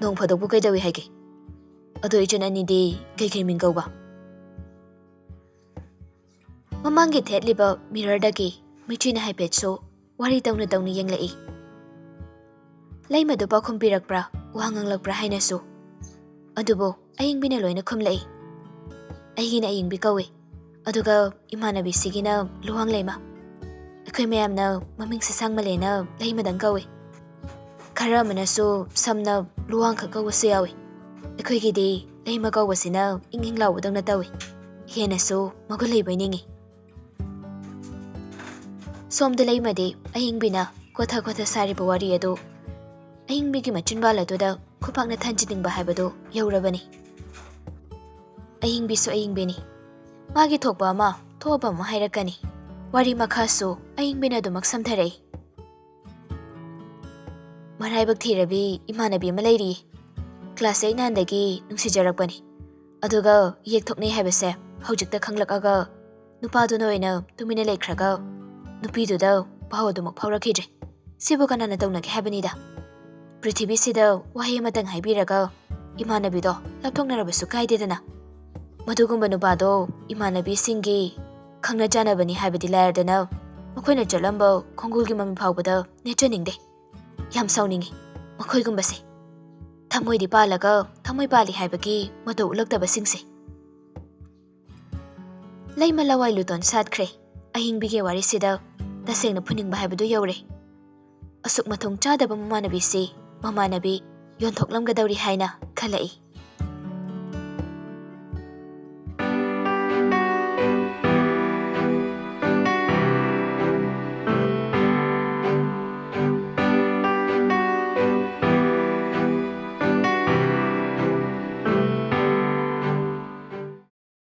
ꯅꯣꯡ ꯐꯥꯗꯣꯛꯄꯨ ꯀꯩꯗꯧꯏ ꯍꯥꯏꯒꯦ? ꯑꯗꯣ ꯏꯆꯟ ꯑꯅꯤꯗꯤ ꯀꯩ ꯃꯤꯡ ꯀꯧꯕ?" ꯃꯃꯥꯡꯒꯤ ꯊꯦꯠꯂꯤꯕ ꯃꯤꯔꯔꯗꯒꯤ ꯃꯤꯆꯤꯅ ꯍꯥꯏꯐꯦꯠꯁꯨ ꯋꯥꯔꯤ ꯇꯧꯅ ꯌꯦꯡꯂꯛꯏ꯫ ꯂꯩꯃꯗꯨ ꯄꯥꯎꯈꯨꯝ ꯄꯤꯔꯛꯄ꯭ꯔꯥ ꯋꯥ ꯉꯥꯡꯂꯛꯄ꯭ꯔꯥ ꯍꯥꯏꯅꯁꯨ꯫ ꯑꯗꯨꯕꯨ ꯑꯌꯤꯡꯕꯤꯅ ꯂꯣꯏꯅ ꯈꯨꯝꯂꯛꯏ꯫ "ꯑꯩꯒꯤꯅ ꯑꯌꯤꯡꯕꯤ ꯀꯧꯏ, ꯑꯗꯨꯒ ꯏꯃꯥꯟꯅꯕꯤꯁꯤꯒꯤꯅ ꯂꯨꯋꯥꯡꯂꯩꯃ. ꯑꯩꯈꯣꯏ ꯃꯌꯥꯝꯅ ꯃꯃꯤꯡꯁꯦ ꯁꯥꯡꯃꯜꯂꯦꯅ ꯂꯩꯃꯗꯪ ꯀꯧꯏ. ꯈꯔ ꯑꯃꯅꯁꯨ ꯁꯝꯅ ꯂꯨꯋꯥꯡꯈꯛ ꯀꯧꯕꯁꯨ ꯌꯥꯎꯏ. ꯑꯩꯈꯣꯏꯒꯤꯗꯤ ꯂꯩꯃ ꯀꯧꯕꯁꯤꯅ ꯏꯪ ꯂꯥꯎꯕꯗꯧꯅ ꯇꯧꯏ. ꯍꯦꯟꯅꯁꯨ ꯃꯒꯨꯟ ꯂꯩꯕꯣꯏ ꯅꯤꯡꯏ." ꯁꯣꯝꯗ ꯂꯩꯃꯗꯤ ꯑꯌꯤꯡꯕꯤꯅ ꯀꯣꯊ ꯁꯥꯔꯤꯕ ꯋꯥꯔꯤ ꯑꯗꯨ ꯑꯌꯤꯡꯕꯤꯒꯤ ꯃꯆꯤꯟꯕꯥꯜ ꯑꯗꯨꯗ ꯈꯨꯄꯥꯛꯅ ꯊꯥꯟꯖꯤꯟꯅꯤꯡꯕ ꯍꯥꯏꯕꯗꯨ ꯌꯧꯔꯕꯅꯤ꯫ ꯑꯌꯤꯡꯕꯤꯁꯨ ꯑꯌꯤꯡꯕꯤꯅꯤ. ꯃꯥꯒꯤ ꯊꯣꯛꯄ ꯑꯃ ꯊꯣꯛꯑꯕ ꯑꯃ ꯍꯥꯏꯔꯛꯀꯅꯤ. ꯋꯥꯔꯤ ꯃꯈꯥꯁꯨ ꯑꯌꯤꯡꯕꯤꯅ ꯑꯗꯨꯃꯛ ꯁꯝꯊꯔꯛꯏ꯫ "ꯃꯔꯥꯏꯕꯛ ꯊꯤꯔꯕꯤ ꯏꯃꯥꯟꯅꯕꯤ ꯑꯃ ꯂꯩꯔꯤꯌꯦ. ꯀ꯭ꯂꯥꯁ 8 ꯅꯍꯥꯟꯗꯒꯤ ꯅꯨꯡꯁꯤꯖꯔꯛꯄꯅꯤ. ꯑꯗꯨꯒ ꯌꯦꯛꯊꯣꯛꯅꯩ ꯍꯥꯏꯕꯁꯦ ꯍꯧꯖꯤꯛꯇ ꯈꯪꯂꯛꯑꯒ ꯅꯨꯄꯥꯗꯨꯅ ꯑꯣꯏꯅ ꯇꯨꯃꯤꯟꯅ ꯂꯩꯈ꯭ꯔꯒ ꯅꯨꯄꯤꯗꯨꯗ ꯄꯥꯎ ꯑꯗꯨꯃꯛ ꯐꯥꯎꯔꯛꯈꯤꯗ꯭ꯔꯦ. ꯁꯤꯕꯨ ꯀꯅꯥꯅ ꯇꯧꯅꯒꯦ ꯍꯥꯏꯕꯅꯤꯗ. ꯄ꯭ꯔꯤꯊꯤꯕꯤꯁꯤꯗ ꯋꯥꯍꯩ ꯑꯃꯇꯪ ꯍꯥꯏꯕꯤꯔꯒ ꯏꯃꯥꯟꯅꯕꯤꯗꯣ ꯂꯥꯞꯊꯣꯛꯅꯔꯕꯁꯨ ꯀꯥꯏꯗꯦꯗꯅ. ꯃꯗꯨꯒꯨꯝꯕ ꯅꯨꯄꯥꯗꯣ ꯏꯃꯥꯟꯅꯕꯤꯁꯤꯡꯒꯤ ꯈꯪꯅ ꯆꯥꯟꯅꯕꯅꯤ ꯍꯥꯏꯕꯗꯤ ꯂꯥꯏꯔꯗꯅ ꯃꯈꯣꯏꯅ ꯆꯠꯂꯝꯕ ꯈꯣꯡꯒꯨꯜꯒꯤ ꯃꯃꯤ ꯐꯥꯎꯕꯗ ꯅꯦꯠꯆꯅꯤꯡꯗꯦ. ꯌꯥꯝ ꯁꯥꯎꯅꯤꯡꯉꯤ ꯃꯈꯣꯏꯒꯨꯝꯕꯁꯦ. ꯊꯃꯣꯏꯗꯤ ꯄꯥꯜꯂꯒ ꯊꯃꯣꯏ ꯄꯥꯜꯂꯤ ꯍꯥꯏꯕꯒꯤ ꯃꯇꯧ ꯎꯠꯂꯛꯇꯕꯁꯤꯡꯁꯦ." ꯂꯩꯃ ꯂꯋꯥꯏ ꯂꯨꯇꯣꯟ ꯁꯥꯠꯈ꯭ꯔꯦ꯫ ꯑꯍꯤꯡꯕꯤꯒꯤ ꯋꯥꯔꯤꯁꯤꯗ ꯇꯁꯦꯡꯅ ꯐꯨꯅꯤꯡꯕ ꯍꯥꯏꯕꯗꯨ ꯌꯧꯔꯦ꯫ ꯑꯁꯨꯛ ꯃꯊꯣꯡ ꯆꯥꯗꯕ ꯃꯃꯥꯟꯅꯕꯤꯁꯤ ꯃꯃꯥꯟꯅꯕꯤ ꯌꯣꯟꯊꯣꯛꯂꯝꯒꯗꯧꯔꯤ ꯍꯥꯏꯅ ꯈꯜꯂꯛꯏ꯫